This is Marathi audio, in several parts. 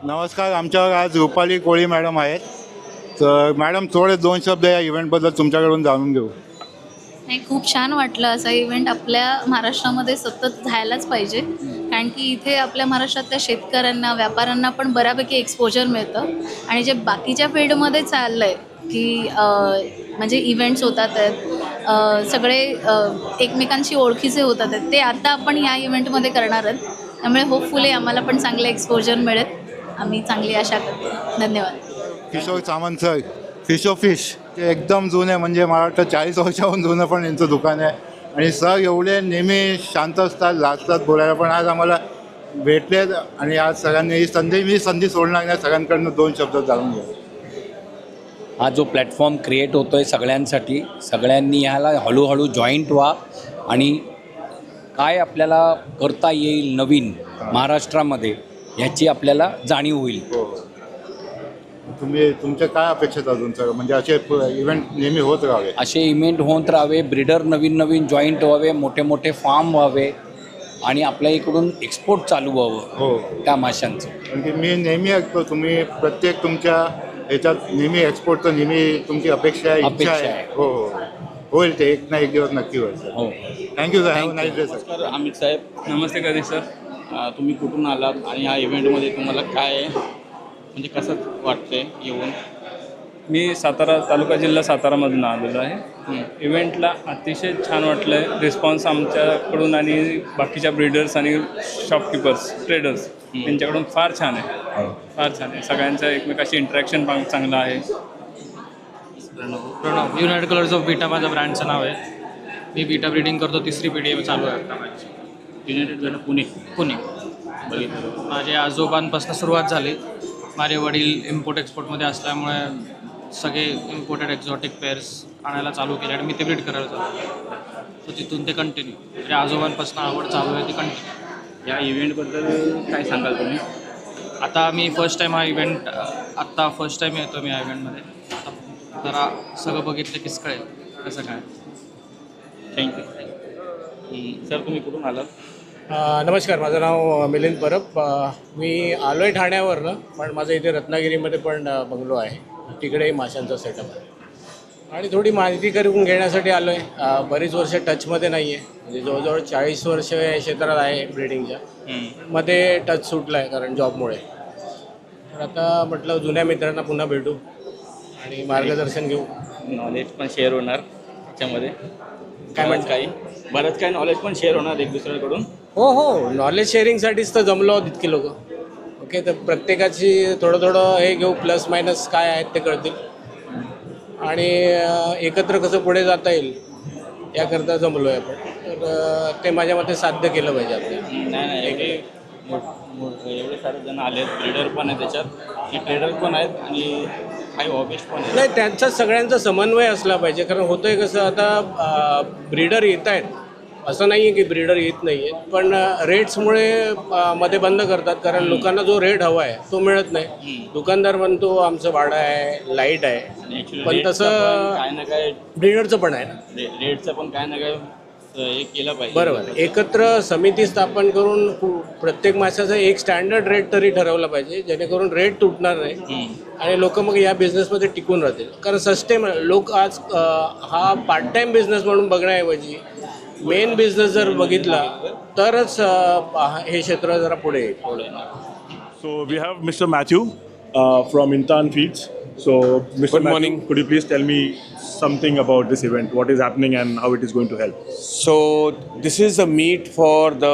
नमस्कार. आमच्यावर आज रुपाली कोळी मॅडम आहेत. तर मॅडम थोडे 2 शब्द या इव्हेंटबद्दल तुमच्याकडून जाणून घेऊ. नाही, खूप छान वाटलं. असा इव्हेंट आपल्या महाराष्ट्रामध्ये सतत झायलाच पाहिजे. कारण की इथे आपल्या महाराष्ट्रातल्या शेतकऱ्यांना, व्यापाऱ्यांना पण बऱ्यापैकी एक्सपोजर मिळतं. आणि जे बाकीच्या फील्डमध्ये चाललं आहे की म्हणजे इव्हेंट्स होतात आहेत, सगळे एकमेकांशी ओळखीचे होतात आहेत, ते आता आपण या इव्हेंटमध्ये करणार आहेत. त्यामुळे होपफुली आम्हाला पण चांगलं एक्सपोजर मिळेल. आम्ही चांगली आशा करतो. धन्यवाद. Kishor Samant sir, fish of fish, ते एकदम जुने, म्हणजे मला वाटतं 40 वर्षाहून जुनं पण यांचं दुकान आहे. आणि सर एवढे नेहमी शांत असतात, लाजतात बोलायला, पण आज आम्हाला भेटलेत. आणि आज सगळ्यांनी मी संधी सोडणार नाही, सगळ्यांकडनं 2 शब्द जाणून घ्या. हा जो प्लॅटफॉर्म क्रिएट होतो आहे सगळ्यांसाठी, सगळ्यांनी ह्याला हळूहळू जॉईंट व्हा आणि काय आपल्याला करता येईल नवीन महाराष्ट्रामध्ये ह्याची आपल्याला जाणीव होईल. हो. तुमच्या काय अपेक्षित अजून सर, म्हणजे असे इव्हेंट नेहमी होत राहावे? असे इव्हेंट होत राहावे, ब्रीडर नवीन नवीन जॉईंट व्हावे, मोठे मोठे फार्म व्हावे आणि आपल्या इकडून एक्सपोर्ट चालू व्हावं हो. त्या माशांचं. कारण की मी नेहमी ऐकतो तुम्ही प्रत्येक तुमच्या ह्याच्यात नेहमी एक्सपोर्टचं नेहमी तुमची अपेक्षा आहे, इच्छा अपेक्षा आहे. आहे. हो हो, होईल ते एक ना एक दिवस नक्की होईल सर. हो. Thank you sir. Have a nice day sir. नमस्कार अमित साहेब. नमस्ते कधी सर. तुम्ही कुठून आलात आणि ह्या इव्हेंटमध्ये तुम्हाला काय म्हणजे कसं वाटतंय येऊन? मी सातारा तालुका जिल्हा सातारामधून आलेलो आहे. इव्हेंटला अतिशय छान वाटलं आहे. रिस्पॉन्स आमच्याकडून आणि बाकीच्या ब्रीडर्स आणि शॉपकीपर्स, ट्रेडर्स यांच्याकडून फार छान आहे. फार छान आहे. सगळ्यांचं एकमेकाशी इंटरॅक्शन पण चांगलं आहे. Pranav, united colours of beta माझं ब्रँडचं नाव आहे. मी बीटा ब्रीडिंग करतो. 3री पिढी चालू आहे आता माझी. युनायटेड झालं पुणे. पुणे. बघितलं. माझ्या आजोबांपासून सुरुवात झाली. माझे वडील इम्पोर्ट एक्सपोर्टमध्ये असल्यामुळे सगळे इम्पोर्टेड एक्झॉटिक पेअर्स आणायला चालू केले आणि मी ते ब्रीड करायला चालू केलं. सो तिथून ते कंटिन्यू, म्हणजे आजोबांपासून आवड चालू आहे ती कंटिन्यू. या इव्हेंटबद्दल काय सांगाल तुम्ही? आता मी फर्स्ट टाईम हा इव्हेंट, आत्ता फर्स्ट टाईम येतो मी या इव्हेंटमध्ये. आता जरा सगळं बघितलं कीच कळेल कसं काय. थँक्यू. सर तुम्ही कुठून आलात? नमस्कार, माझं नाव मिलिंद परब. मी आलो आहे ठाण्यावरनं, पण माझं इथे रत्नागिरीमध्ये पण बंगलो आहे. तिकडेही माशांचा सेटअप आहे आणि थोडी माहिती करून घेण्यासाठी आलो आहे. बरीच वर्ष टचमध्ये नाही आहे, म्हणजे जवळजवळ 40 वर्ष या क्षेत्रात आहे ब्रिडिंगच्या. मध्ये टच सुटला आहे कारण जॉबमुळे. तर आता म्हटलं जुन्या मित्रांना पुन्हा भेटू आणि मार्गदर्शन घेऊ. नॉलेज पण शेअर होणार त्याच्यामध्ये. काय म्हणता? बरंच काही नॉलेज पण शेअर होणार एक दुसऱ्याकडून. हो हो, नॉलेज शेअरिंगसाठीच तर जमलो आहोत इतकी लोक. ओके, तर प्रत्येकाची थोडं थोडं हे घेऊ, प्लस मायनस काय आहेत ते कळतील आणि एकत्र कसं पुढे जाता येईल याकरता जमलो आहे आपण. तर ते माझ्या मते साध्य केलं पाहिजे आपल्याला. नाही एवढे सारे जण आले आहेत. ब्रीडर पण आहेत त्याच्यात, की ट्रेडर पण आहेत आणि काही हॉबिस्ट पण आहेत. नाही, त्यांचा सगळ्यांचा समन्वय असला पाहिजे. कारण होतं आहे कसं, आता ब्रीडर येत आहेत असं नाही आहे की ब्रीडर येत नाही आहेत, पण रेट्समुळे मध्ये बंद करतात. कारण लोकांना जो रेट हवा आहे तो मिळत नाही. दुकानदार म्हणतो आमचं भाडं आहे, लाईट आहे, Actually पण रेटचं तसं काय ना काय ब्रीडरचं पण आहे ना. रेटचं पण काय ना काय हे केलं पाहिजे. बरोबर. एकत्र समिती स्थापन करून प्रत्येक माशाचा एक स्टँडर्ड रेट तरी ठरवला पाहिजे, जेणेकरून रेट तुटणार नाही आणि लोक मग या बिझनेसमध्ये टिकून राहतील. कारण सस्टेन लोक आज हा पार्ट टाईम बिझनेस म्हणून बघण्याऐवजी मेन बिझनेस जर बघितला तरच हे क्षेत्र जरा पुढे येईल. So we have Mr. Matthew from Intan Feeds. So Mr. Good morning. Matthew, could you please tell me something about this event? What is happening and how it is going to help? So this is a meet for the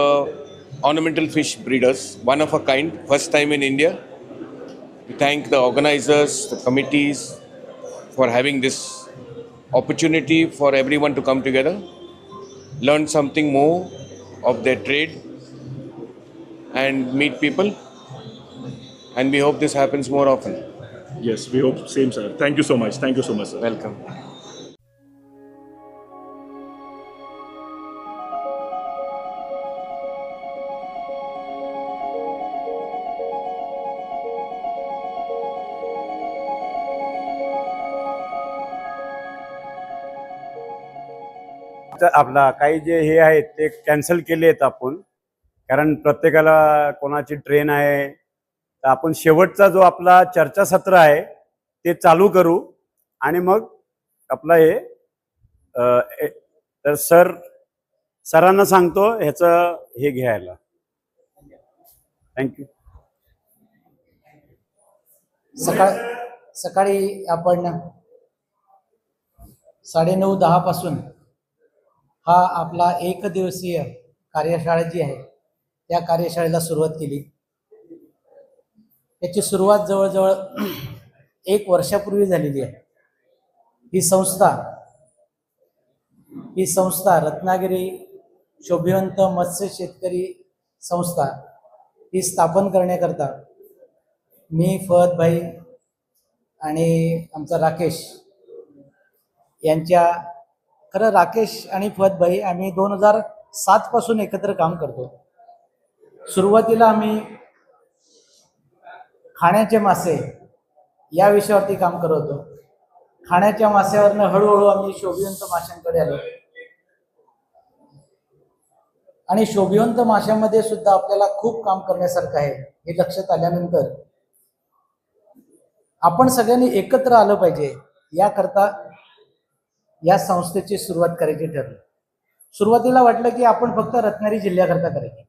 ornamental fish breeders, one of a kind, first time in India. We thank the organizers, the committees for having this opportunity for everyone to come together, learn something more of their trade and meet people. And we hope this happens more often. Yes, we hope same, sir. Thank you so much. Thank you so much, sir. Welcome. आपला काही जे हे आहेत ते कॅन्सल केले आहेत आपण, कारण प्रत्येकाला कोणाची ट्रेन आहे, तर आपण शेवटचा जो आपला चर्चासत्र आहे ते चालू करू आणि मग आपला तर सरांना सांगतो ह्याचं हे घ्यायला. थँक्यू. सकाळी आपण 9:30-10 पासून हा आपला 1 दिवसीय कार्यशाळा जी आहे त्या कार्यशाळेला सुरुवात केली. याची सुरुवात जवळजवळ 1 वर्षापूर्वी झालेली आहे. ही संस्था रत्नागिरी शोभिवंत मत्स्य शेतकरी संस्था ही स्थापन करण्याकरता मी, फहद भाई आणि आमचा राकेश यांच्या, खरं राकेश आणि फहद भाई आम्ही 2007 पासून एकत्र काम करतो. सुरुवातीला आम्ही खाण्याचे मासे या विषयावरती काम करत होतो. खाण्याच्या मास्यावरनं हळूहळू आम्ही शोभिवंत माशांकडे आलो आणि शोभिवंत माशांमध्ये सुद्धा आपल्याला खूप काम करण्यासारखं आहे हे लक्षात आल्यानंतर आपण सगळ्यांनी एकत्र आलं पाहिजे याकरता या संस्थेची सुरुवात करायची ठरली. सुरुवातीला वाटलं की आपण फक्त रत्नागिरी जिल्ह्याकरता करायची,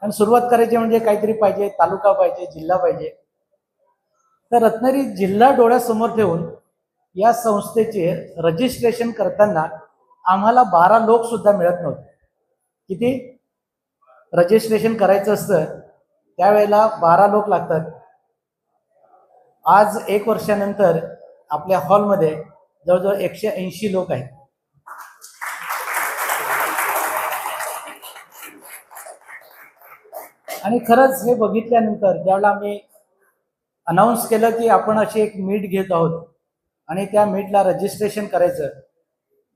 आणि सुरुवात करायची म्हणजे काहीतरी पाहिजे, तालुका पाहिजे, जिल्हा पाहिजे. तर रत्नागिरी जिल्हा डोळ्यासमोर ठेवून या संस्थेचे रजिस्ट्रेशन करताना आम्हाला 12 लोक सुद्धा मिळत नव्हते. किती रजिस्ट्रेशन करायचं असतं त्यावेळेला 12 लोक लागतात. आज 1 वर्षानंतर आपल्या हॉलमध्ये जवळजवळ 180 लोक आहेत. आणि खरंच हे बघितल्यानंतर ज्यावेळेला आम्ही अनाऊन्स केलं की आपण अशी एक मीट घेत आहोत आणि त्या मीटला रजिस्ट्रेशन करायचं,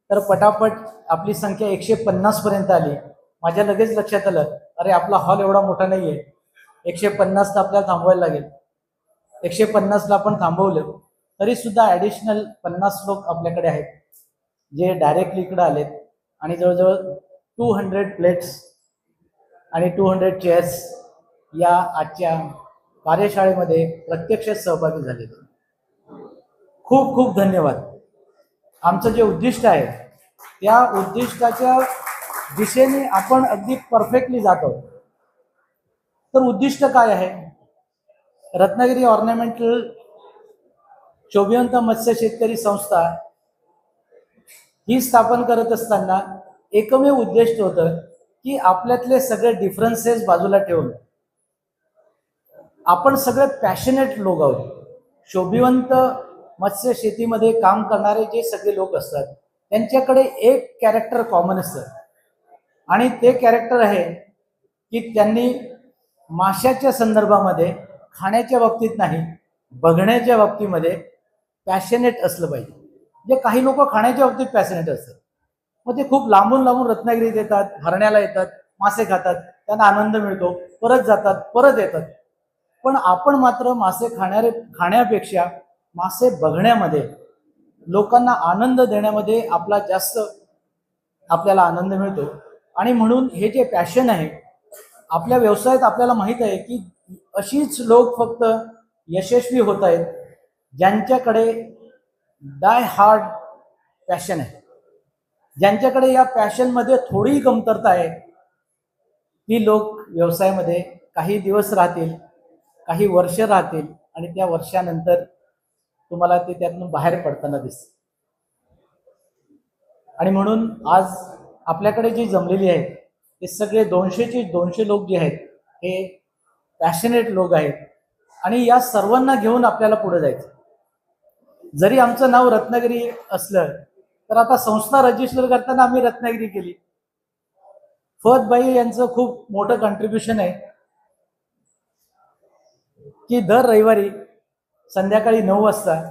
तर पटापट आपली संख्या 150 पर्यंत आली. माझ्या लगेच लक्षात आलं, अरे आपला हॉल एवढा मोठा नाहीये, 150ला आपल्याला थांबवायला लागेल. 150ला आपण थांबवलं तरी सुद्धा ॲडिशनल 50 लोक आपल्याकडे आहेत जे डायरेक्टली इकडे आलेत आणि जवळजवळ 200 प्लेट्स आणि 200 चेअर्स या आजच्या कार्यशाळेमध्ये प्रत्यक्ष सहभागी झाले. खूप खूप धन्यवाद. आमचं जे उद्दिष्ट आहे त्या उद्दिष्टाच्या दिशेने आपण अगदी परफेक्टली जातो. तर उद्दिष्ट काय आहे? रत्नागिरी ऑर्नामेंटल शोभिवंत मत्स्य शेतकरी संस्था ही स्थापन करत असताना एकमेव उद्दिष्ट होतं की आपल्यातले सगळे डिफरन्सेस बाजूला ठेवून आपण सगळे पॅशनेट लोक आहोत. शोभिवंत मत्स्य शेतीमध्ये काम करणारे जे सगळे लोक असतात त्यांच्याकडे एक कॅरेक्टर कॉमन असतं आणि ते कॅरेक्टर आहे की त्यांनी माशाच्या संदर्भामध्ये खाण्याच्या बाबतीत नाही, बघण्याच्या बाबतीमध्ये पॅशनेट असलं पाहिजे. म्हणजे काही लोक खाण्याच्या बाबतीत पॅशनेट असतात, मग ते खूप लांबून लांबून रत्नागिरीत येतात, हरण्याला येतात, मासे खातात, त्यांना आनंद मिळतो, परत जातात, परत येतात. पण आपण मात्र मासे खाण्यापेक्षा मासे बघण्यामध्ये, लोकांना आनंद देण्यामध्ये आपल्याला आनंद मिळतो. आणि म्हणून हे जे पॅशन आहे आपल्या व्यवसायात, आपल्याला माहीत आहे की अशीच लोक फक्त यशस्वी होत आहेत ज्यांच्याकडे डाय हार्ड पॅशन आहे, ज्यांच्याकडे या पॅशनमध्ये थोडी कमतरता आहे. ती लोक व्यवसायामध्ये काही दिवस राहतील, काही वर्ष राहतील आणि त्या वर्षानंतर तुम्हाला ते त्यातून बाहेर पडताना दिसतं. आणि म्हणून आज आपल्याकडे जी जमलेली आहे ते सगळे 200 लोक जे आहेत हे पॅशनेट लोक आहेत आणि या सर्वांना घेऊन आपल्याला पुढे जायचं. जरी आमचं नाव रत्नागिरी असलं तर आता संस्था रजिस्टर करताना आम्ही रत्नागिरी केली. फहद भाई यांचं खूप मोठं कॉन्ट्रीब्युशन आहे की दर रविवारी संध्याकाळी 9 वाजता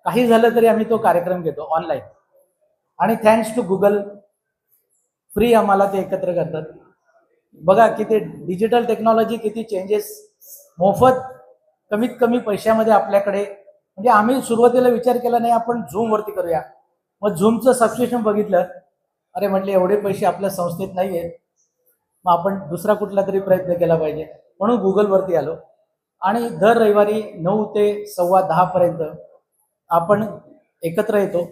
काही झालं तरी आम्ही तो कार्यक्रम घेतो ऑनलाईन. आणि थँक्स टू गुगल फ्री आम्हाला ते एकत्र करतात. बघा किती डिजिटल टेक्नॉलॉजी, किती चेंजेस, मोफत कमीत कमी पैशामध्ये आपल्याकडे. म्हणजे आम्ही सुरुवातीला विचार केला नाही आपण झूमवरती करूया, मग झूमचं सबस्क्रिप्शन बघितलं, अरे म्हटले एवढे पैसे आपल्या संस्थेत नाही आहेत, मग आपण दुसरा कुठला तरी प्रयत्न केला पाहिजे, म्हणून गुगलवरती आलो. आणि दर रविवारी 9 ते 9:15 आपण एकत्र येतो.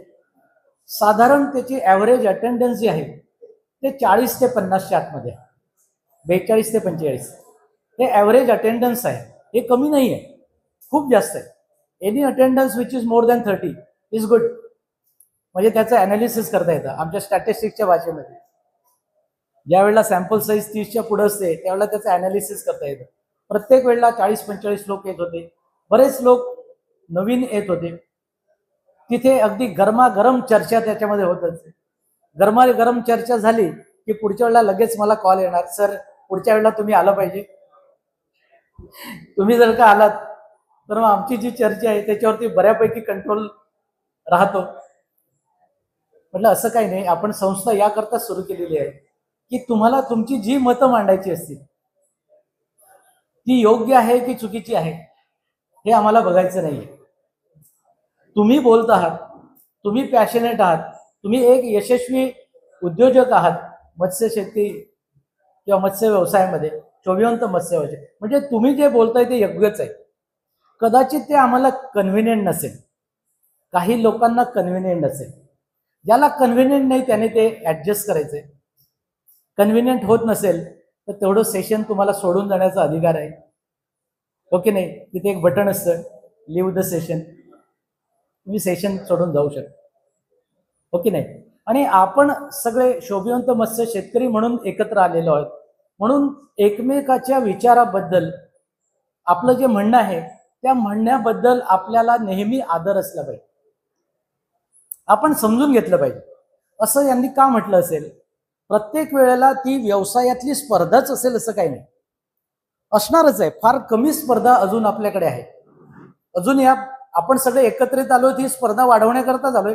साधारण त्याची ॲव्हरेज अटेंडन्स जी आहे ते 40 ते 50च्या आतमध्ये आहे. 42 ते 45 हे ॲव्हरेज अटेंडन्स आहे. हे कमी नाही आहे, खूप जास्त आहे. Any attendance which is more than 30 is good. म्हणजे त्याचं ॲनालिसिस करता येतं आमच्या स्टॅटिस्टिक्सच्या भाषेमध्ये. ज्या वेळेला सॅम्पल साईज 30च्या पुढं असते त्यावेळेला त्याचं ॲनालिसिस करता येतं. प्रत्येक वेळेला 40-45 लोक येत होते. बरेच लोक नवीन येत होते. तिथे अगदी गरमागरम चर्चा त्याच्यामध्ये होत असते. गरमागरम चर्चा झाली की पुढच्या वेळेला लगेच मला कॉल येणार, सर पुढच्या वेळेला तुम्ही आलं पाहिजे. तुम्ही जर का आलात तर मग आमची जी चर्चा आहे त्याच्यावरती बऱ्यापैकी कंट्रोल राहतो. म्हटलं असं काही नाही, आपण संस्था याकरता सुरू केलेली आहे की तुम्हाला तुमची जी मतं मांडायची असतील ती योग्य आहे की चुकीची आहे हे आम्हाला बघायचं नाही. तुम्ही बोलत आहात, तुम्ही पॅशनेट आहात, तुम्ही एक यशस्वी उद्योजक आहात मत्स्यशेती किंवा मत्स्य व्यवसायामध्ये, शोभिवंत मत्स्य व्यवसाय, म्हणजे तुम्ही जे बोलताय ते योग्यच आहे. कदाचित ते आम्हाला कन्व्हिनियंट नसेल, काही लोकांना कन्व्हिनियंट नसेल. ज्याला कन्व्हिनियंट नाही त्याने ते ॲडजस्ट करायचंय. कन्व्हिनियंट होत नसेल तर तेवढं सेशन तुम्हाला सोडून जाण्याचा अधिकार आहे. ओके नाही, तिथे एक बटन असतं लिव्ह द सेशन, तुम्ही सेशन सोडून जाऊ शकता. ओके नाही. आणि आपण सगळे शोभिवंत मत्स्य शेतकरी म्हणून एकत्र आलेलो आहोत, म्हणून एकमेकाच्या विचाराबद्दल आपलं जे म्हणणं आहे त्या म्हणण्याबद्दल आपल्याला नेहमी आदर असला पाहिजे. आपण समजून घेतलं पाहिजे. असं यांनी का म्हटलं असेल? प्रत्येक वेळेला ती व्यवसायातली स्पर्धाच असेल असं काही नाही, असणारच आहे. फार कमी स्पर्धा अजून आपल्याकडे आहे. अजून या आपण सगळे एकत्रित आलो ही स्पर्धा वाढवण्याकरता झालोय.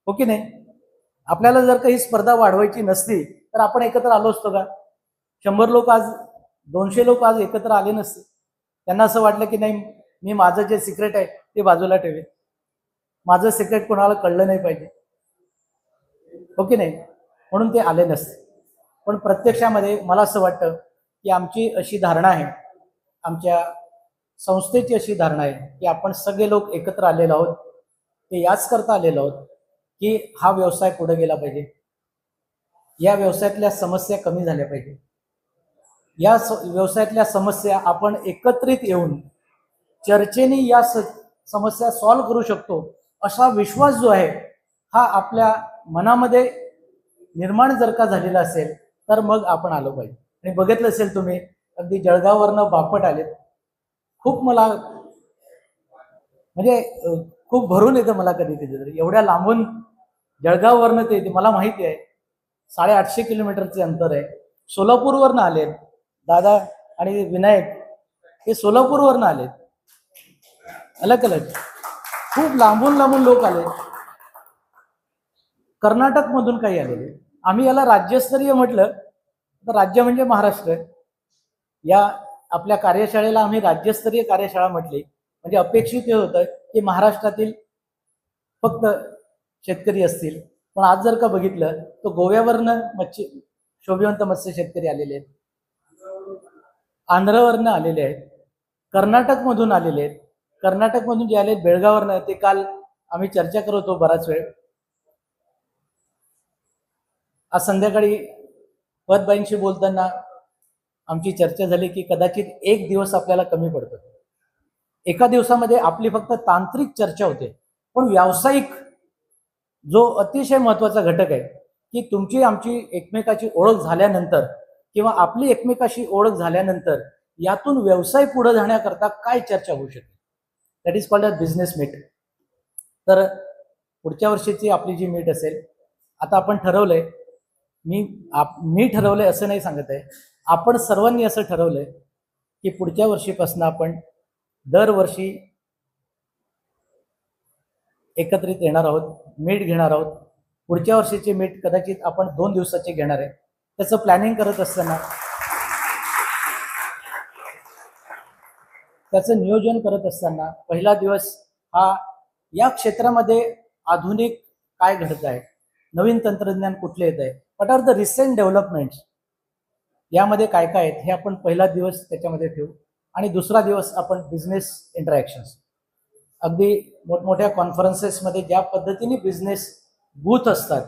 हो की नाही? आपल्याला जर काही स्पर्धा वाढवायची नसती तर आपण एकत्र आलो असतो का? 100 लोक आज, 200 लोक आज एकत्र आले नसते. त्यांना असं वाटलं की नाही, मी माझं जे सिक्रेट आहे ते बाजूला ठेवे, माझं सिक्रेट कोणाला कळलं नाही पाहिजे. हो की नाही? म्हणून ते आले नसते. पण प्रत्यक्षामध्ये मला असं वाटतं की आमची अशी धारणा आहे, आमच्या संस्थेची अशी धारणा आहे की आपण सगळे लोक एकत्र आलेलो आहोत, ते याच करता आलेलो आहोत की हा व्यवसाय पुढे गेला पाहिजे, या व्यवसायातल्या समस्या कमी झाल्या पाहिजे, या व्यवसायातल्या समस्या आपण एकत्रित येऊन चर्चेने या समस्या सॉल्व्ह करू शकतो असा विश्वास जो आहे हा आपल्या मनामध्ये निर्माण जर का झालेला असेल तर मग आपण आलो पाहिजे. आणि बघितलं असेल तुम्ही, अगदी जळगाववरनं बापट आलेत. खूप मला म्हणजे खूप भरून येतं मला कधी तरी, एवढ्या लांबून जळगाववरनं ते येते. मला माहिती आहे 850 किलोमीटरचे अंतर आहे. सोलापूरवरनं आलेत दादा आणि विनायक, हे सोलापूरवरनं आलेत. अलग अलग खूप लांबून लांबून लोक आले. कर्नाटकमधून काही आलेले. आम्ही याला राज्यस्तरीय म्हटलं तर राज्य म्हणजे महाराष्ट्र. या आपल्या कार्यशाळेला आम्ही राज्यस्तरीय कार्यशाळा म्हटली म्हणजे अपेक्षित हे होतं की महाराष्ट्रातील फक्त शेतकरी असतील. पण आज जर का बघितलं तर गोव्यावरनं शोभिवंत मत्स्य शेतकरी आलेले आहेत, आंध्रवरनं आलेले आहेत, कर्नाटकमधून आलेले आहेत. कर्नाटकमधून जे आले बेळगाववरनं, ते काल आम्ही चर्चा करत होतो बराच वेळ. आज संध्याकाळी पदबाईंशी बोलताना आमची चर्चा झाली की कदाचित एक दिवस आपल्याला कमी पडतो. एका दिवसामध्ये आपली फक्त तांत्रिक चर्चा होते, पण व्यावसायिक जो अतिशय महत्त्वाचा घटक आहे की तुमची आमची एकमेकाची ओळख झाल्यानंतर किंवा आपली एकमेकाशी ओळख झाल्यानंतर यातून व्यवसाय पुढे जाण्याकरता काय चर्चा होऊ शकते, that is called a business meet. तर पुढच्या वर्षीची आपली जी मीट असेल, आता आपण ठरवलंय, मी ठरवलंय असं नाही सांगत आहे, आपण सर्वांनी असं ठरवलंय की पुढच्या वर्षीपासून आपण दरवर्षी एकत्रित येणार आहोत, मीट घेणार आहोत. पुढच्या वर्षीची मीट कदाचित आपण 2 दिवसाची घेणार आहे. त्याचं प्लॅनिंग करत असताना, त्याचं नियोजन करत असताना पहिला दिवस हा या क्षेत्रामध्ये आधुनिक काय घडत आहे, नवीन तंत्रज्ञान कुठले येत आहे, what are the recent developments, यामध्ये काय काय आहेत हे आपण पहिला दिवस त्याच्यामध्ये ठेवू. आणि दुसरा दिवस आपण बिझनेस इंटरॅक्शन्स. अगदी मोठमोठ्या कॉन्फरन्सेसमध्ये ज्या पद्धतीने बिझनेस बूथ असतात,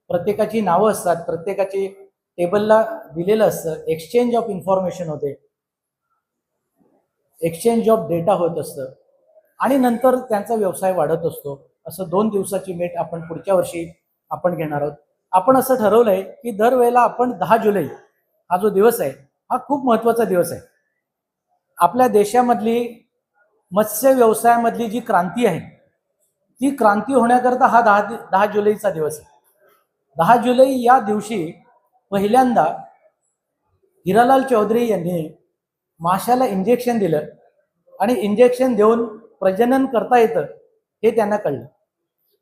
प्रत्येकाची नावं असतात, प्रत्येकाची टेबलला दिलेलं असतं, एक्सचेंज ऑफ इन्फॉर्मेशन होते, एक्सचेंज ऑफ डेटा होत असतं आणि नंतर त्यांचा व्यवसाय वाढत असतो. असं 2 दिवसाची मीट आपण पुढच्या वर्षी आपण घेणार आहोत. आपण असं ठरवलंय की दरवेळेला आपण 10 जुलै हा जो दिवस आहे हा खूप महत्त्वाचा दिवस आहे. आपल्या देशामधली मत्स्य व्यवसायामधली जी क्रांती आहे ती क्रांती होण्याकरता हा 10 जुलैचा दिवस आहे. 10 जुलै या दिवशी पहिल्यांदा हिरालाल चौधरी यांनी माशाला इंजेक्शन दिलं आणि इंजेक्शन देऊन प्रजनन करता येतं हे त्यांना कळलं.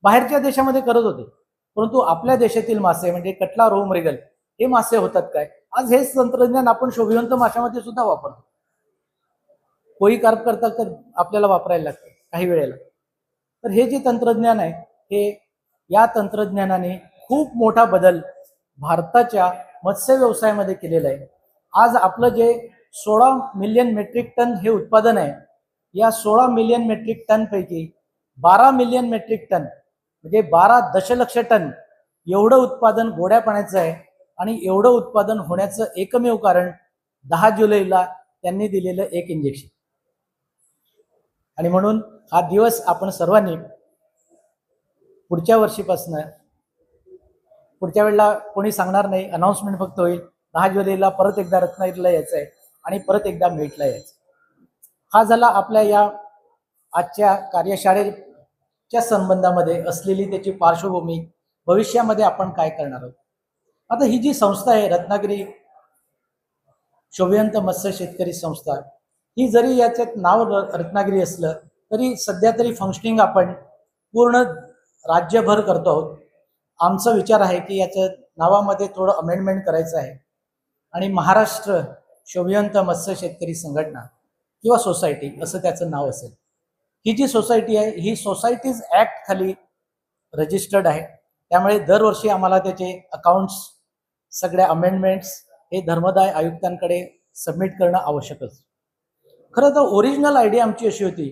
बाहेरच्या देशामध्ये करत होते, परंतु आपल्या देशातील मासे म्हणजे कटला, रोहू, मृगल हे मासे होतात काय? आज हेच तंत्रज्ञान आपण शोभिवंत माशामध्ये सुद्धा वापरतो. कोळी कार्प करता तर आपल्याला वापरायला लागतं काही वेळेला. तर हे जे तंत्रज्ञान आहे हे या तंत्रज्ञानाने खूप मोठा बदल भारताच्या मत्स्य व्यवसायामध्ये केलेला आहे. आज आपलं जे 16 मिलियन मेट्रिक टन हे उत्पादन आहे, या 16 मिलियन मेट्रिक टन पैकी 12 मिलियन मेट्रिक टन म्हणजे 12 दशलक्ष टन एवढं उत्पादन गोड्या पाण्याचं आहे. आणि एवढं उत्पादन होण्याचं एकमेव कारण 10 जुलैला त्यांनी दिलेलं एक इंजेक्शन. आणि म्हणून हा दिवस आपण सर्वांनी पुढच्या वर्षीपासून, पुढच्या वेळेला कोणी सांगणार नाही, अनाऊन्समेंट फक्त होईल, 10 जुलैला परत एकदा रत्नागिरीला यायचं आहे आणि परत एकदा मीटला यायचं. हा झाला आपल्या या आजच्या कार्यशाळेच्या संबंधामध्ये असलेली त्याची पार्श्वभूमी. भविष्यामध्ये आपण काय करणार आहोत. आता ही जी संस्था आहे रत्नागिरी शोभिवंत मत्स्य शेतकरी संस्था, ही जरी याच्यात नाव रत्नागिरी असलं तरी सध्या तरी फंक्शनिंग आपण पूर्ण राज्यभर करतो आहोत. आमचा विचार आहे की याच्या नावामध्ये थोडं अमेंडमेंट करायचं आहे आणि महाराष्ट्र शोभिवंत मत्स्य शेतकरी संघटना किंवा सोसायटी असं त्याचं नाव असेल. ही जी सोसायटी आहे ही सोसायटीज ॲक्ट खाली रजिस्टर्ड आहे. त्यामुळे दरवर्षी आम्हाला त्याचे अकाउंट्स, सगळ्या अमेंडमेंट्स हे धर्मदाय आयुक्तांकडे सबमिट करणं आवश्यकच. खरं तर ओरिजिनल आयडिया आमची अशी होती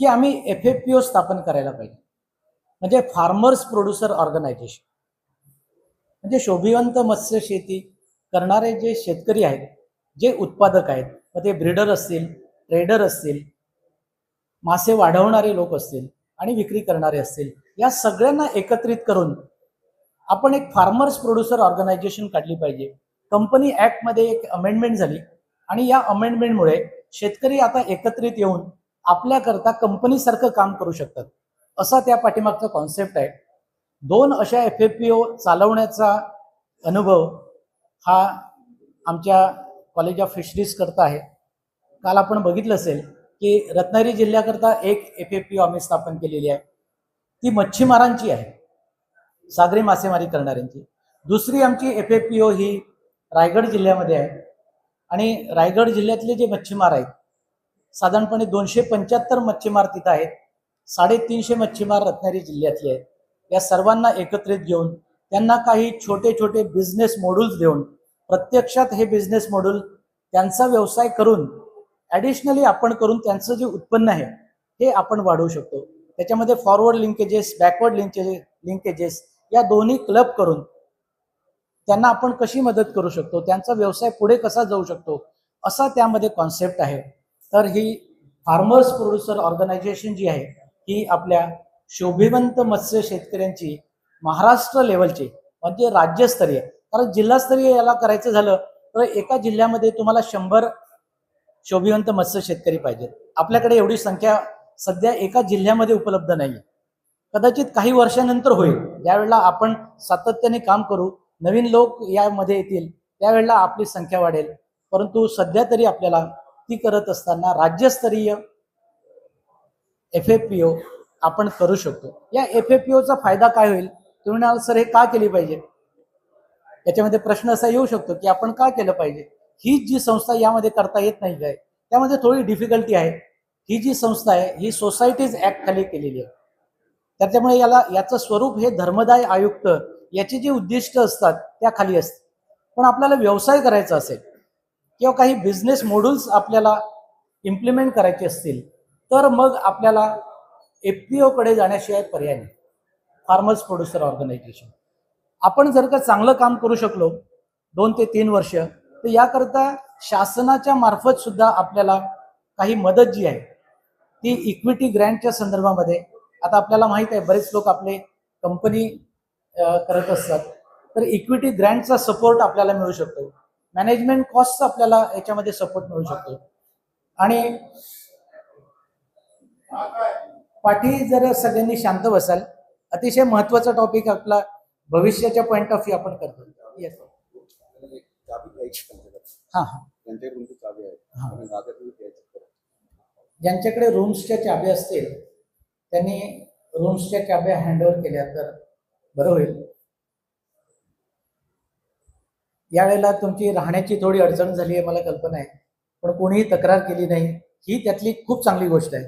की आम्ही FFPO स्थापन करायला पाहिजे, म्हणजे फार्मर्स प्रोड्युसर ऑर्गनायझेशन. म्हणजे शोभिवंत मत्स्य शेती करणारे जे शेतकरी आहेत, जे उत्पादक आहेत, मग ते ब्रीडर असतील, ट्रेडर असतील, मासे वाढवणारे लोक असतील आणि विक्री करणारे असतील, या सगळ्यांना एकत्रित करून आपण एक फार्मर्स प्रोड्युसर ऑर्गनायझेशन काढली पाहिजे. कंपनी ॲक्टमध्ये एक अमेंडमेंट झाली आणि या अमेंडमेंटमुळे शेतकरी आता एकत्रित येऊन आपल्याकरता कंपनीसारखं काम करू शकतात, असा त्या पाठीमागचा कॉन्सेप्ट आहे. 2 अशा FFPO चालवण्याचा अनुभव हा आमच्या कॉलेज ऑफ फिशरीज करता आहे. काल आपण बघितलं असेल की रत्नागिरी जिल्ह्याकरता एक FFPO आम्ही स्थापन केलेली आहे, ती मच्छीमारांची आहे, सागरी मासेमारी करणाऱ्यांची. दुसरी आमची FFPO ही रायगड जिल्ह्यामध्ये आहे आणि रायगड जिल्ह्यातले जे मच्छीमार आहेत साधारणपणे 275 मच्छीमार तिथं आहेत, 350 मच्छीमार रत्नागिरी जिल्ह्यातले आहेत. या सर्वांना एकत्रित घेऊन त्यांना काही छोटे छोटे बिझनेस मॉड्यूल्स देऊन प्रत्यक्षात हे बिझनेस मॉड्यूल त्यांचा व्यवसाय करून ॲडिशनली आपण करून त्यांचं जे उत्पन्न आहे हे आपण वाढवू शकतो. त्याच्यामध्ये फॉरवर्ड लिंकेजेस, बॅकवर्ड लिंकेजेस या दोन्ही क्लब करून त्यांना आपण कशी मदत करू शकतो, त्यांचा व्यवसाय पुढे कसा जाऊ शकतो, असा त्यामध्ये कॉन्सेप्ट आहे. तर ही फार्मर्स प्रोड्युसर ऑर्गनायझेशन जी आहे ही आपल्या शोभिवंत मत्स्य शेतकऱ्यांची महाराष्ट्र लेवलची म्हणजे राज्यस्तरीय, कारण जिल्हास्तरीय याला करायचं झालं तर एका जिल्ह्यामध्ये तुम्हाला 100 शोभिवंत मत्स्य शेतकरी पाहिजेत. आपल्याकडे एवढी संख्या सध्या एका जिल्ह्यामध्ये उपलब्ध नाही. कदाचित काही वर्षानंतर होईल, ज्यावेळेला आपण सातत्याने काम करू, नवीन लोक यामध्ये येतील, त्यावेळेला आपली संख्या वाढेल. परंतु सध्या तरी आपल्याला ती करत असताना राज्यस्तरीय FFPO आपण करू शकतो. या FFPOचा फायदा काय होईल तुम्ही म्हणाल सर हे का केली पाहिजे. याच्यामध्ये प्रश्न असा येऊ शकतो की आपण का केलं पाहिजे. ही जी संस्था यामध्ये करता येत नाही काय, त्यामध्ये थोडी डिफिकल्टी आहे. ही जी संस्था आहे ही सोसायटीज ॲक्ट खाली केलेली आहे, त्याच्यामुळे याचं स्वरूप हे धर्मदाय आयुक्त याची जी उद्दिष्ट असतात त्या खाली असते. पण आपल्याला व्यवसाय करायचा असेल किंवा काही बिझनेस मॉड्यूल्स आपल्याला इम्प्लिमेंट करायचे असतील तर मग आपल्याला FPOकडे जाण्याशिवाय पर्याय नाही. फार्मर्स प्रोड्युसर ऑर्गनायझेशन आपण जर का चांगलं काम करू शकलो 2 ते 3 वर्ष तर याकरता शासनाच्या मार्फत सुद्धा आपल्याला काही मदत जी आहे ती इक्विटी ग्रँटच्या संदर्भामध्ये, आता आपल्याला माहित आहे बरेच लोक आपले कंपनी करत असतात तर इक्विटी ग्रँटचा सपोर्ट आपल्याला मिळू शकतो, मॅनेजमेंट कॉस्टचा आपल्याला याच्यामध्ये सपोर्ट मिळू शकतो. आणि पाठी जर सगळ्यांनी शांत बसाल, अतिशय महत्त्वाचा टॉपिक आपला भविष्याच्या पॉईंट ऑफ व्ह्यू आपण करतो. येस हां हां ज्यांच्याकडे रूम्सच्या चाब्या असतील त्यांनी रूम्सच्या चाब्या हँडओव्हर केल्या तर बरं होईल. यावेळेला तुमची राहण्याची थोडी अडचण झाली आहे मला कल्पना आहे, पण कोणीही तक्रार केली नाही, ही त्यातली खूप चांगली गोष्ट आहे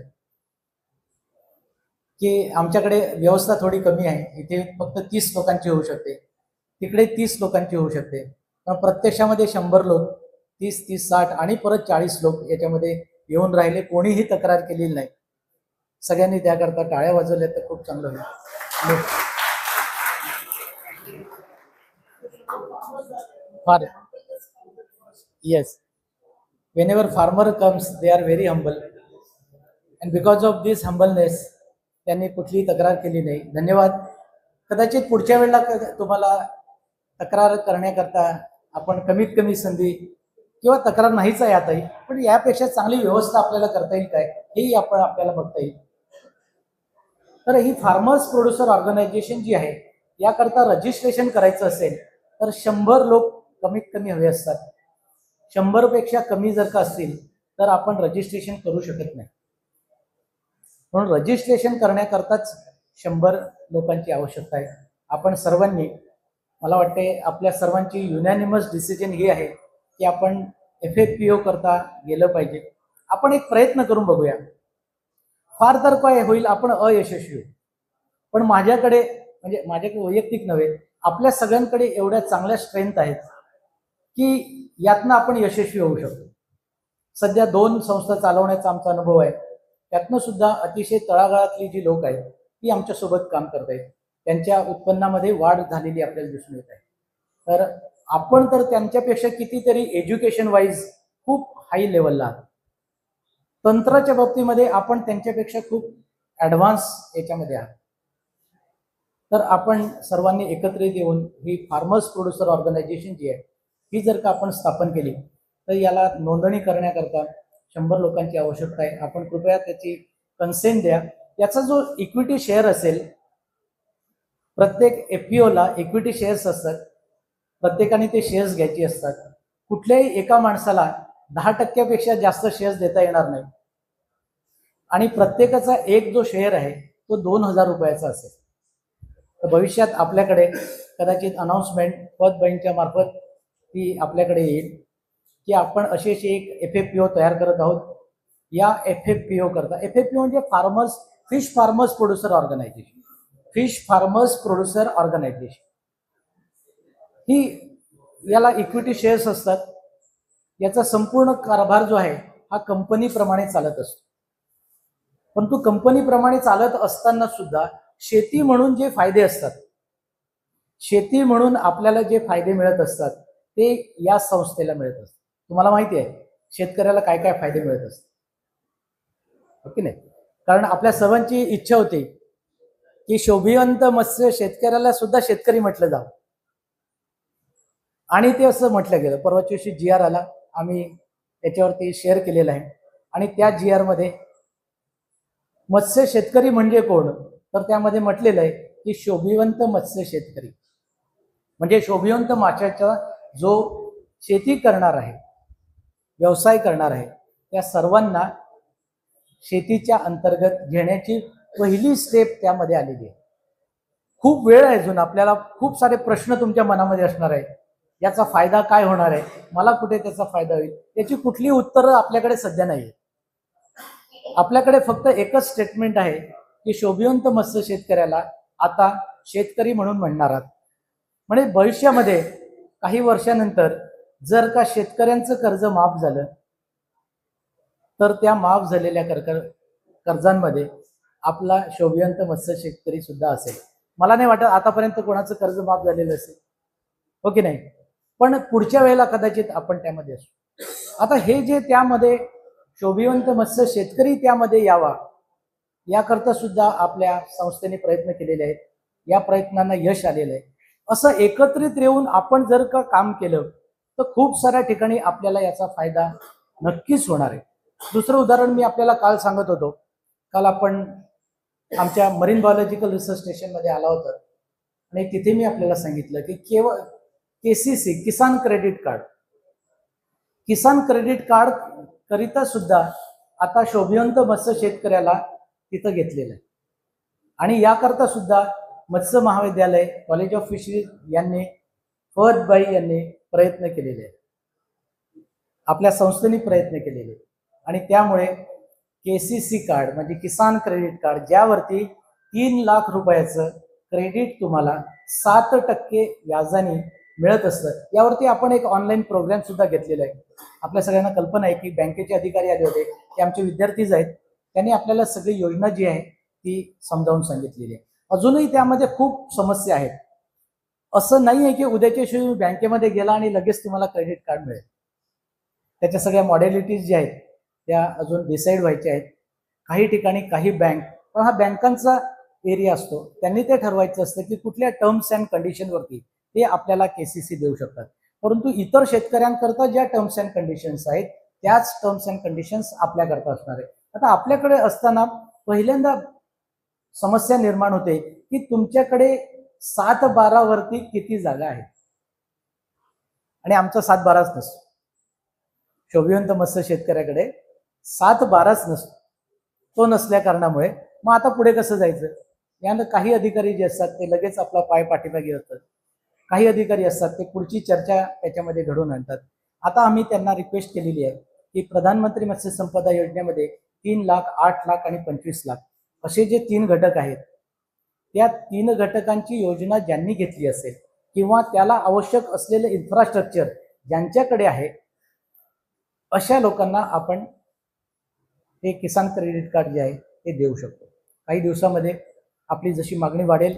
की आमच्याकडे व्यवस्था थोडी कमी आहे. इथे फक्त 30 लोकांची होऊ शकते, तिकडे 30 लोकांची होऊ शकते, पण प्रत्यक्षामध्ये 100 लोक 30, 30, 60 आणि परत 40 लोक याच्यामध्ये येऊन राहिले, कोणीही तक्रार केलेली नाही. सगळ्यांनी त्याकरता टाळ्या वाजवल्या तर खूप चांगलं होईल. फार yes whenever farmer comes they are very humble and because of this humbleness त्यांनी कुठलीही तक्रार केली नाही. धन्यवाद. कदाचित पुढच्या वेळेला तुम्हाला तक्रार करण्याकरता आपण कमीत कमी संधी किंवा तक्रार नाहीच आहे आता, पण यापेक्षा चांगली व्यवस्था आपल्याला करता येईल काय हेही आपल्याला बघता येईल. तर ही फार्मर्स प्रोड्युसर ऑर्गनायझेशन जी आहे याकरता रजिस्ट्रेशन करायचं असेल तर 100 लोक कमीत कमी हवे असतात. 100 पेक्षा कमी जर का असतील तर आपण रजिस्ट्रेशन करू शकत नाही. म्हणून रजिस्ट्रेशन करण्याकरताच 100 लोकांची आवश्यकता आहे. आपण सर्वांनी, मला वाटते आपल्या सर्वांची युनॅनिमस डिसिजन ही आहे की आपण FFPO करता गेलं पाहिजे. आपण एक प्रयत्न करून बघूया. फार तर काय होईल आपण अयशस्वी होऊ, पण माझ्याकडे म्हणजे माझ्याकडे वैयक्तिक नव्हे, आपल्या सगळ्यांकडे एवढ्या चांगल्या स्ट्रेंथ आहेत की यातनं आपण यशस्वी होऊ शकतो. सध्या 2 संस्था चालवण्याचा आमचा अनुभव आहे, त्यातनं सुद्धा अतिशय तळागाळातली जी लोक आहेत ती आमच्यासोबत काम करत आहेत, त्यांच्या उत्पन्नामध्ये वाढ झालेली आपल्याला दिसून येत आहे. तर आपण तर त्यांच्यापेक्षा कितीतरी एज्युकेशन वाईज खूप हाय लेवलला आहात. तंत्राच्या बाबतीमध्ये आपण त्यांच्यापेक्षा खूप ॲडव्हान्स याच्यामध्ये आहात. तर आपण सर्वांनी एकत्रित येऊन ही फार्मर्स प्रोड्युसर ऑर्गनायझेशन जी आहे ही जर का आपण स्थापन केली तर याला नोंदणी करण्याकरता 100 लोकांची आवश्यकता आहे. आपण कृपया त्याची कन्सेंट द्या. याचा जो इक्विटी शेअर असेल, प्रत्येक FPOला इक्विटी शेअर्स असतात, प्रत्येकाने ते शेअर्स घ्यायचे असतात. कुठल्याही एका माणसाला 10% जास्त शेअर्स देता येणार नाही आणि प्रत्येकाचा एक जो शेअर आहे तो 2000 रुपयाचा असेल. तर भविष्यात आपल्याकडे कदाचित अनाऊन्समेंट पतबँकच्या मार्फत ती आपल्याकडे येईल की आपण अशी एक FFPO तयार करत आहोत. या FFPO करता, FFPO म्हणजे fish farmers producer organization, fish farmers producer organization ही, याला इक्विटी शेअर्स असतात. याचा संपूर्ण कारभार जो आहे हा कंपनीप्रमाणे चालत असतो. परंतु कंपनीप्रमाणे चालत असताना सुद्धा शेती म्हणून जे फायदे असतात, शेती म्हणून आपल्याला जे फायदे मिळत असतात ते या संस्थेला मिळत असतात. तुम्हाला माहिती आहे शेतकऱ्याला काय काय फायदे मिळत असतात, ओके नाही? कारण आपल्या सर्वांची इच्छा होती की शोभिवंत मत्स्य शेतकऱ्याला सुद्धा शेतकरी म्हटलं जावं आणि ते असं म्हटलं गेलं. परवाच्या दिवशी GR आला, आम्ही त्याच्यावरती शेअर केलेला आहे आणि त्या GR मध्ये मत्स्य शेतकरी म्हणजे कोण, तर त्यामध्ये म्हटलेलं आहे की शोभिवंत मत्स्य शेतकरी म्हणजे शोभिवंत माशाचा जो शेती करणार आहे, व्यवसाय करणार आहे, त्या सर्वांना शेतीच्या अंतर्गत घेण्याची पहिली स्टेप त्यामध्ये आलेली आहे. खूप वेळ आहे अजून, आपल्याला खूप सारे प्रश्न तुमच्या मनामध्ये असणार आहे. याचा फायदा काय होणार आहे, मला कुठे त्याचा फायदा होईल, याची कुठली उत्तरं आपल्याकडे सध्या नाही आहे. आपल्याकडे फक्त एकच स्टेटमेंट आहे की शोभिवंत मत्स्य शेतकऱ्याला आता शेतकरी म्हणून म्हणणार आहात. म्हणजे भविष्यामध्ये काही वर्षानंतर जर का शेतकऱ्यांचं कर्ज माफ झालं तर त्या माफ झालेल्या कर्जांमध्ये आपला शोभिवंत मत्स्य शेतकरी सुद्धा असेल. मला नाही वाटत आतापर्यंत कोणाचं कर्ज माफ झालेलं असेल, हो की नाही, पण पुढच्या वेळेला कदाचित आपण त्यामध्ये असू. आता हे जे त्यामध्ये शोभिवंत मत्स्य शेतकरी त्यामध्ये यावा याकरता सुद्धा आपल्या संस्थेने प्रयत्न केलेले आहेत. या प्रयत्नांना यश आलेलं आहे. असं एकत्रित येऊन आपण जर का काम केलं तर खूप साऱ्या ठिकाणी आपल्याला याचा फायदा नक्कीच होणार आहे. दुसरं उदाहरण मी आपल्याला काल सांगत होतो. काल आपण आमच्या मरीन बायोलॉजिकल रिसर्च स्टेशनमध्ये आला होता आणि तिथे मी आपल्याला सांगितलं की केवळ KCC किसान क्रेडिट कार्ड करिता सुद्धा आता शोभिवंत मत्स्य शेतकऱ्याला तिथं घेतलेलं आहे. आणि याकरता सुद्धा मत्स्य महाविद्यालय, कॉलेज ऑफ फिशरीज यांनी, फहदबाई यांनी प्रयत्न केलेले आहेत, आपल्या संस्थेने प्रयत्न केलेले. आणि त्यामुळे KCC कार्ड म्हणजे किसान क्रेडिट कार्ड, ज्यावरती 3 लाख रुपयाचं क्रेडिट तुम्हाला 7% व्याजाने मिळत असतं, यावरती आपण एक ऑनलाईन प्रोग्राम सुद्धा घेतलेला आहे. आपल्या सगळ्यांना कल्पना आहे की बँकेचे अधिकारी आले होते, ते आमचे विद्यार्थीच आहेत. त्यांनी आपल्याला सगळी योजना जी आहे ती समजावून सांगितलेली आहे. अजूनही त्यामध्ये खूप समस्या आहेत. असं नाही आहे की उद्याच्या दिवशी बँकेमध्ये गेला आणि लगेच तुम्हाला क्रेडिट कार्ड मिळेल. त्याच्या सगळ्या मॉडेलिटीज ज्या आहेत त्या अजून डिसाईड व्हायच्या आहेत. काही ठिकाणी काही बँक, पण हा बँकांचा एरिया असतो, त्यांनी ते ठरवायचं असतं की कुठल्या टर्म्स अँड कंडिशनवरती ते आपल्याला KCC देऊ शकतात. परंतु इतर शेतकऱ्यांकरता ज्या टर्म्स अँड कंडिशन्स आहेत त्याच टर्म्स अँड कंडिशन्स आपल्याकरता असणार आहे. आता आपल्याकडे असताना पहिल्यांदा समस्या निर्माण होते की तुमच्याकडे 7-12 वरती किती जागा आहे, आणि आमचा 7-12च नसतो. शोभिवंत मत्स्य शेतकऱ्याकडे 7-12च नसतो. तो नसल्या कारणामुळे मग आता पुढे कसं जायचं, यानं काही अधिकारी जे असतात ते लगेच आपला पाय पाठीमागे असतात. काही अधिकारी असतात ते पुढची चर्चा त्याच्यामध्ये घडवून आणतात. आता आम्ही त्यांना रिक्वेस्ट केलेली आहे की प्रधानमंत्री मत्स्य संपदा योजनेमध्ये 3 लाख, 8 लाख आणि 25 लाख असे जे 3 घटक आहेत, त्या 3 घटकांची योजना ज्यांनी घेतली असेल किंवा त्याला आवश्यक असलेलं इन्फ्रास्ट्रक्चर ज्यांच्याकडे आहे, अशा लोकांना आपण हे किसान क्रेडिट कार्ड जे आहे ते देऊ शकतो. काही दिवसामध्ये आपली जशी मागणी वाढेल,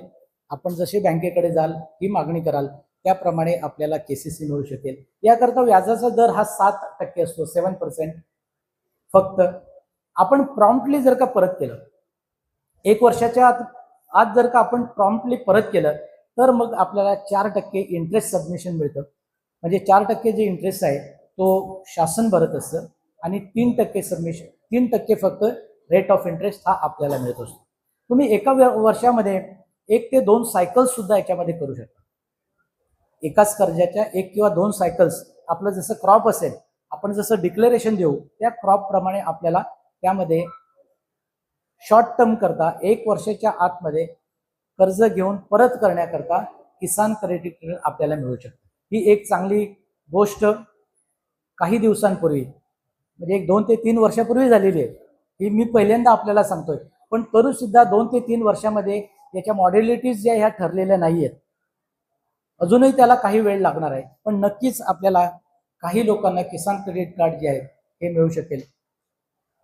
आपण जसे बँकेकडे जाल, ही मागणी कराल, त्याप्रमाणे आपल्याला KCC मिळू शकेल. याकरता व्याजाचा दर हा 7% असतो, 7%. फक्त आपण प्रॉम्प्टली जर का परत केलं, 1 वर्षाच्या आत जर का आपण प्रॉम्प्टली परत केलं तर मग आपल्याला 4% इंटरेस्ट सबमिशन मिळतं. म्हणजे 4% जे इंटरेस्ट आहे तो शासन भरत असतं आणि 3% फक्त रेट ऑफ इंटरेस्ट हा आपल्याला मिळत असतो. तुम्ही एका वर्षामध्ये 1 ते 2 सायकल्स सुद्धा याच्यामध्ये करू शकता. एकाच कर्जाच्या 1 किंवा 2 सायकल्स, आपलं जसं क्रॉप असेल, आपण जसं डिक्लेरेशन देऊ त्या क्रॉप प्रमाणे आपल्याला त्यामध्ये शॉर्ट टर्म करता 1 वर्षाच्या आतमध्ये कर्ज घेऊन परत करण्याकरता किसान क्रेडिट कार्ड आपल्याला मिळू शकतं. ही एक चांगली गोष्ट काही दिवसांपूर्वी, म्हणजे 2 ते 3 वर्षापूर्वी झालेली आहे. ही मी पहिल्यांदा आपल्याला सांगतोय, पण तरी सुद्धा 2 ते 3 वर्षामध्ये याच्या मॉडेलिटीज ज्या ह्या ठरलेल्या नाही आहेत. अजूनही त्याला काही वेळ लागणार आहे, पण नक्कीच आपल्याला काही लोकांना किसान क्रेडिट कार्ड जे आहे हे मिळू शकेल.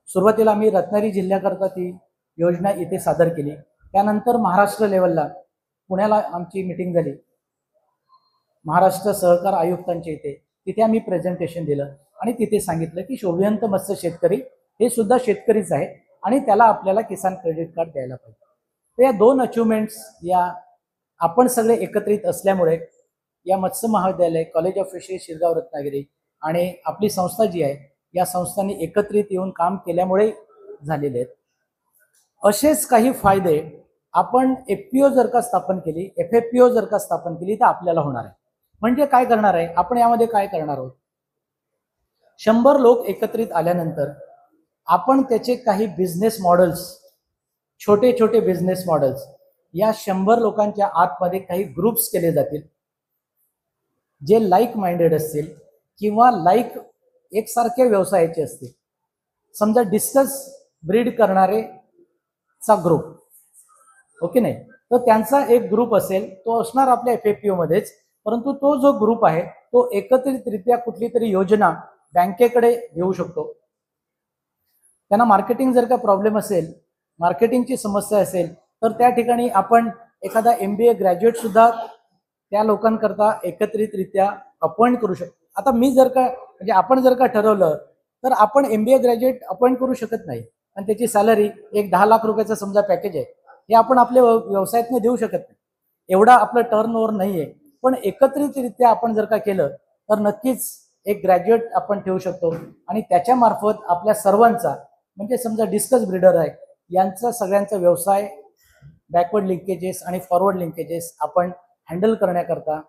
सुरुवातीला आम्ही रत्नागिरी जिल्ह्याकरता ती योजना इथे सादर केली. त्यानंतर महाराष्ट्र लेवलला पुण्याला आमची मीटिंग झाली, महाराष्ट्र सहकार आयुक्तांच्या इथे. तिथे आम्ही प्रेझेंटेशन दिलं आणि तिथे सांगितलं की शोभिवंत मत्स्य शेतकरी हे सुद्धा शेतकरीच आहे आणि त्याला आपल्याला किसान क्रेडिट कार्ड द्यायला पाहिजे. तर या 2 अचिव्हमेंट्स या आपण सगळे एकत्रित असल्यामुळे या मत्स्य महाविद्यालय, college of fisheries Shirgaon Ratnagiri आणि आपली संस्था जी आहे, या संस्थांनी एकत्रित येऊन काम केल्यामुळे झालेले आहेत. असेच काही फायदे आपण FPO जर का स्थापन केली, FFPO जर का स्थापन केली तर आपल्याला होणार आहे. म्हणजे काय करणार आहे आपण, यामध्ये काय करणार आहोत, 100 लोक एकत्रित आल्यानंतर आपण त्याचे काही बिझनेस मॉडेल्स, छोटे छोटे बिझनेस मॉडेल्स, या 100 लोकांच्या आतमध्ये काही ग्रुप्स केले जातील जे लाईक माइंडेड असतील किंवा लाईक एकसारख्या व्यवसायाचे असतील. समजा डिस्कस ब्रीड करणारे चा ग्रुप, ओके नाही, तर त्यांचा एक ग्रुप असेल, तो असणार आपल्या FFPO मध्येच, परंतु तो जो ग्रुप आहे तो एकत्रितरित्या कुठली तरी योजना बँकेकडे देऊ शकतो. त्यांना मार्केटिंग जर का प्रॉब्लेम असेल, मार्केटिंगची समस्या असेल, तर त्या ठिकाणी आपण एखादा MBA ग्रॅज्युएट सुद्धा त्या लोकांकरता एकत्रितरित्या अपॉइंट करू शकतो. आता मी जर का म्हणजे आपण जर का ठरवलं तर आपण MBA ग्रॅज्युएट अपॉइंट करू शकत नाही आणि त्याची सॅलरी एक 10 लाख रुपयाचं समजा पॅकेज आहे, हे आपण आपल्या व्यवसायातनं देऊ शकत नाही. एवढा आपलं टर्नओव्हर नाही आहे. पण एकत्रितरित्या आपण जर का केलं तर नक्कीच एक ग्रॅज्युएट आपण ठेवू शकतो आणि त्याच्या मार्फत आपल्या सर्वांचा म्हणजे समजा डिस्कस ब्रीडर आहे यांचा सगळ्यांचा व्यवसाय बॅकवर्ड लिंकेजेस आणि फॉरवर्ड लिंकेजेस आपण हँडल करण्याकरता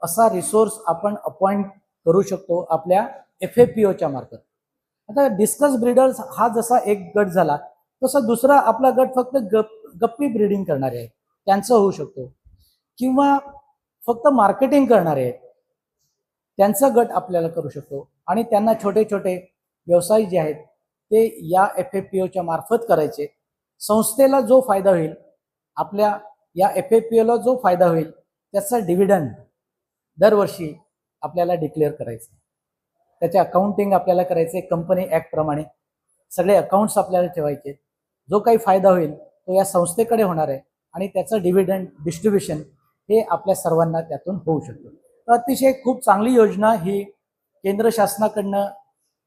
असा रिसोर्स आपण अपॉइंट करू शकतो आपल्या FAPOच्या मार्फत. आता डिस्कस ब्रीडर्स हा जसा एक गट झाला तसा दुसरा आपला गट फक्त गप्पी ब्रीडिंग करणारे आहे त्यांचं होऊ शकतो, किंवा फक्त मार्केटिंग करणारे आहेत त्यांचा गट आपल्याला करू शकतो आणि त्यांना छोटे छोटे व्यवसाय जे आहेत ते या FAPOच्या मार्फत करायचे. संस्थेला जो फायदा होईल, आपल्या या FAPOला जो फायदा होईल त्याचा डिव्हिडंड दरवर्षी आपल्याला डिक्लेअर करायचं. त्याचे अकाउंटिंग आपल्याला करायचे कंपनी ॲक्टप्रमाणे. सगळे अकाउंट्स आपल्याला ठेवायचे. जो काही फायदा होईल तो या संस्थेकडे होणार आहे आणि त्याचं डिव्हिडंड डिस्ट्रीब्युशन हे आपल्या सर्वांना त्यातून होऊ शकतं. तर अतिशय खूप चांगली योजना ही केंद्र शासनाकडनं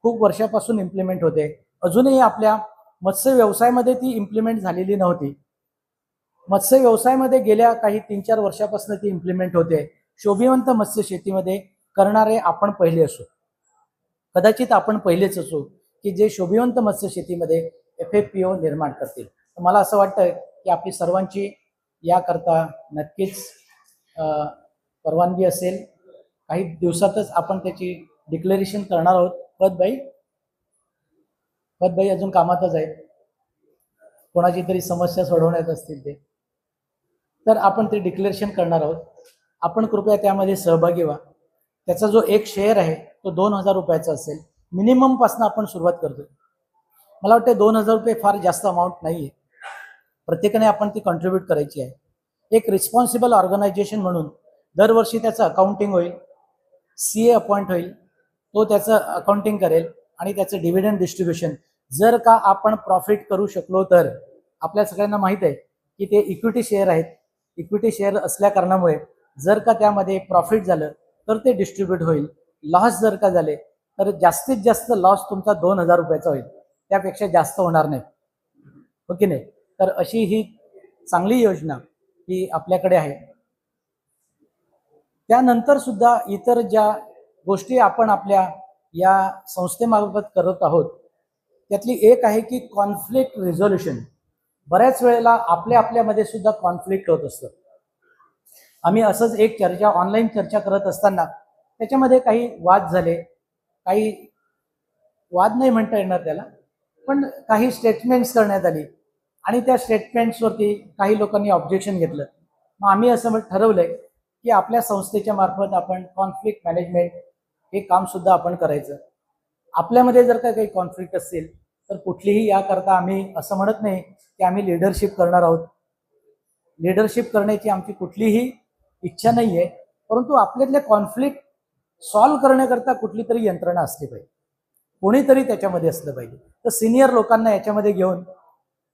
खूप वर्षापासून इम्प्लिमेंट होते. अजूनही आपल्या मत्स्य व्यवसायामध्ये ती इम्प्लिमेंट झालेली नव्हती. मत्स्य व्यवसायामध्ये गेल्या काही 3-4 वर्षापासून ती इम्प्लिमेंट होते. शोभिवंत मत्स्य शेतीमध्ये करणारे आपण पहिले असू, कदाचित आपण पहिलेच असू की जे शोभिवंत मत्स्य शेतीमध्ये FAPO निर्माण करतील. तर मला असं वाटतं की आपली सर्वांची याकरता नक्कीच परवानगी असेल. काही दिवसातच आपण त्याची डिक्लेरेशन करणार आहोत. पदबाई अजून कामातच आहे, कोणाची तरी समस्या सोडवण्यात असतील ते, तर आपण ते डिक्लेरेशन करणार आहोत. आपण कृपया त्यामध्ये सहभागी व्हा. त्याचा जो एक शेअर आहे तो 2,000 रुपयाचा असेल. मिनिममपासून आपण सुरुवात करतोय. मला वाटतं 2,000 रुपये फार जास्त अमाऊंट नाही आहे. प्रत्येकाने आपण ती कॉन्ट्रीब्यूट करायची आहे. एक रिस्पॉन्सिबल ऑर्गनायझेशन म्हणून दरवर्षी त्याचं अकाउंटिंग होईल, CA अपॉइंट होईल, तो त्याचं अकाउंटिंग करेल आणि त्याचं डिव्हिडंड डिस्ट्रीब्युशन जर का आपण प्रॉफिट करू शकलो तर. आपल्या सगळ्यांना माहीत आहे की ते इक्विटी शेअर आहेत. इक्विटी शेअर असल्या कारणामुळे जर का त्यामध्ये प्रॉफिट झालं तर ते डिस्ट्रीब्यूट होईल. लॉस जर का झाले तर जास्तीत जास्त लॉस तुमचा 2,000 रुपयाचा होईल, त्यापेक्षा जास्त होणार नाही, हो की नाही. तर अशी ही चांगली योजना ही आपल्याकडे आहे. त्यानंतर सुद्धा इतर ज्या गोष्टी आपण आपल्या या संस्थेमार्फत करत आहोत त्यातली एक आहे की कॉन्फ्लिक्ट रिझोल्युशन. बऱ्याच वेळेला आपल्यामध्ये सुद्धा कॉन्फ्लिक्ट होत असतं. आम्ही असंच एक ऑनलाईन चर्चा करत असताना त्याच्यामध्ये काही वाद झाले, काही वाद नाही म्हणता येणार त्याला, पण काही स्टेटमेंट्स करण्यात आली आणि त्या स्टेटमेंट्सवरती काही लोकांनी ऑब्जेक्शन घेतलं. मग आम्ही असं ठरवलंय की आपल्या संस्थेच्या मार्फत आपण कॉन्फ्लिक्ट मॅनेजमेंट हे काम सुद्धा आपण करायचं. आपल्यामध्ये जर का काही कॉन्फ्लिक्ट असतील तर कुठलीही याकरता आम्ही असं म्हणत नाही की आम्ही लिडरशिप करणार आहोत. लिडरशिप करण्याची आमची कुठलीही इच्छा नाही आहे, परंतु आपल्यातले कॉन्फ्लिक्ट सॉल्व्ह करण्याकरता कुठली तरी यंत्रणा असली पाहिजे, कोणीतरी त्याच्यामध्ये असलं पाहिजे. तर सिनियर लोकांना याच्यामध्ये घेऊन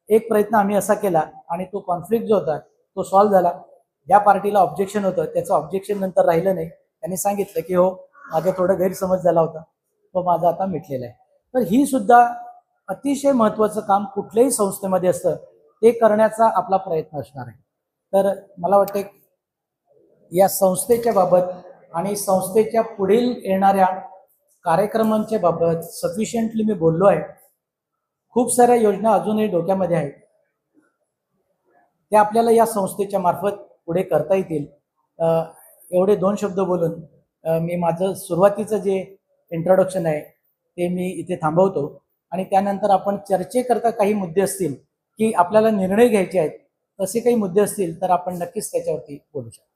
एक प्रयत्न आम्ही असा केला आणि तो कॉन्फ्लिक्ट जो होता तो सॉल्व्ह झाला. ज्या पार्टीला ऑब्जेक्शन होतं त्याचं ऑब्जेक्शन नंतर राहिलं नाही. त्यांनी सांगितलं की हो माझा थोडा गैरसमज झाला होता, तो माझा आता मिटलेला आहे. तर ही सुद्धा अतिशय महत्त्वाचं काम कुठल्याही संस्थेमध्ये असतं, ते करण्याचा आपला प्रयत्न असणार आहे. तर मला वाटते या संस्थेच्या बाबत आणि संस्थेच्या पुढील येणाऱ्या कार्यक्रमांच्या बाबत सफिशियंटली मी बोललो आहे. खूप साऱ्या योजना अजूनही डोक्यामध्ये आहेत, त्या आपल्याला या संस्थेच्या मार्फत पुढे करता येतील. एवढे 2 शब्द बोलून मी माझं सुरुवातीचं जे इंट्रोडक्शन आहे ते मी इथे थांबवतो आणि त्यानंतर आपण चर्चेकरता काही मुद्दे असतील की आपल्याला निर्णय घ्यायचे आहेत, असे काही मुद्दे असतील तर आपण नक्कीच त्याच्यावरती बोलू शकतो.